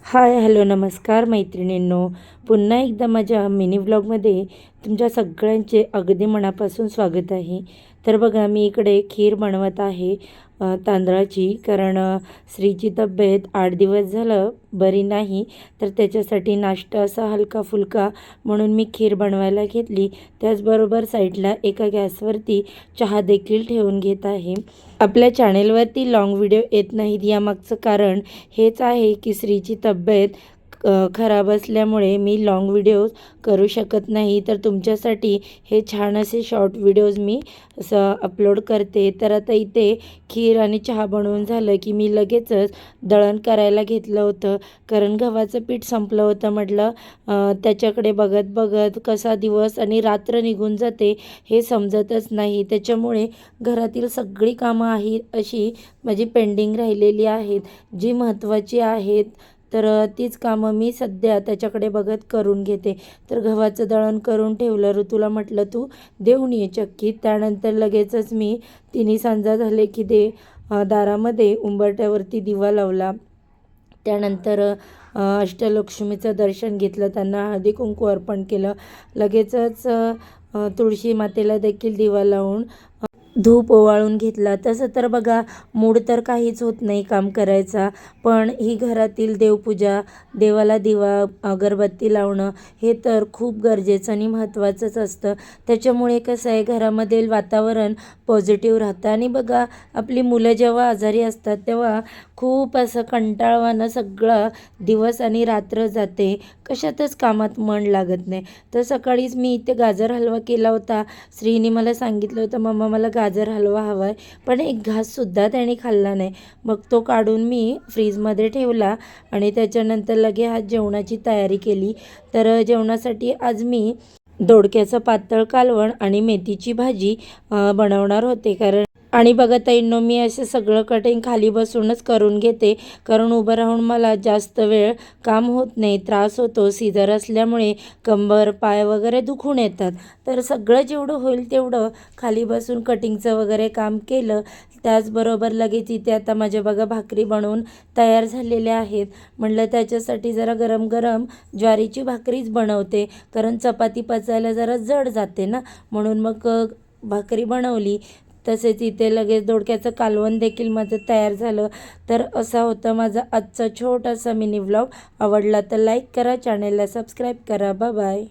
हाय, hello, नमस्कार मैत्रिणींनो. पुन्हा एकदा माझ्या मिनी व्लॉगमध्ये तुमच्या सगळ्यांचे अगदी मनापासून स्वागत आहे. तर बघा, मी इकडे खीर बनवत आहे तांदळाची, कारण श्रीची तब्येत 8 दिवस झालं बरी नाही. तर त्याच्यासाठी नाश्ता असा हलका फुलका म्हणून मी खीर बनवायला घेतली. त्याचबरोबर साईडला एका गॅसवरती चहा देखील ठेवून घेत आहे. आपल्या चॅनेलवरती लाँग व्हिडिओ येत नाहीत, यामागचं कारण हेच आहे की श्रीची तब्येत खराब असल्यामुळे मी लाँग व्हिडिओज करू शकत नाही. तर तुमच्यासाठी हे छान असे शॉर्ट व्हिडिओज मी असं अपलोड करते. तर आता इथे खीर आणि चहा बनवून झालं की मी लगेचच दळण करायला घेतलं होतं, कारण गव्हाचं पीठ संपलं होतं. म्हटलं त्याच्याकडे बघत बघत कसा दिवस आणि रात्र निघून जाते हे समजतच नाही. त्याच्यामुळे घरातील सगळी कामं अशी माझी पेंडिंग राहिलेली आहेत, जी महत्त्वाची आहेत. तर तीच कामं मी सध्या त्याच्याकडे बघत करून घेते. तर गव्हाचं दळण करून ठेवलं. ऋतूला म्हटलं तू देऊन ये चक्की. त्यानंतर लगेचच मी तिन्ही सांजा झाले की दारामध्ये उंबरठ्यावरती दिवा लावला. त्यानंतर अष्टलक्ष्मीचं दर्शन घेतलं, त्यांना हळदी कुंकू अर्पण केलं. लगेचच तुळशी मातेला देखील दिवा लावून धूप ओवाळून घेतला. तसं तर बघा, मूड तर काहीच होत नाही काम करायचा, पण ही घरातील देवपूजा, देवाला दिवा अगरबत्ती लावणं हे तर खूप गरजेचं आणि महत्त्वाचंच असतं. त्याच्यामुळे कसं आहे, घरामध्ये वातावरण पॉझिटिव्ह राहतं. आणि बघा, आपली मुलं जेव्हा आजारी असतात तेव्हा खूप असं कंटाळवाणं सगळं दिवस आणि रात्र जाते, कशातच कामात मन लागत नाही. तर सकाळीच मी इथे गाजर हलवा केला होता. श्रीने मला सांगितलं होतं, मम्मा मला गाजर हलवा हवा आहे, पण एक घाससुद्धा त्याने खाल्ला नाही. मग तो काढून मी फ्रीजमध्ये ठेवला आणि त्याच्यानंतर लगे आज जेवणाची तयारी केली. तर जेवणासाठी आज मी दोडक्याचं पातळ कालवण आणि मेथीची भाजी बनवणार होते. आणि बघा ताईंनो, मी असं सगळं कटिंग खाली बसूनच करून घेते, कारण उभं राहून मला जास्त वेळ काम होत नाही, त्रास होतो. सीझर असल्यामुळे कंबर पाय वगैरे दुखून येतात. तर सगळं जेवढं होईल तेवढं खाली बसून कटिंगचं वगैरे काम केलं. त्याचबरोबर लगेच इथे आता माझ्या बघा भाकरी बनवून तयार झालेल्या आहेत. म्हटलं त्याच्यासाठी जरा गरम गरम ज्वारीची भाकरीच बनवते, कारण चपाती पचायला जरा जड जाते ना, म्हणून मग भाकरी बनवली. तसेच इथे लगेच दोडक्याचं कालवण देखील माझं तयार झालं. तर असा होता माझा आजचा छोटासा मिनी व्लॉग. आवडला तर लाईक करा, चॅनेलला सबस्क्राईब करा. Bye bye.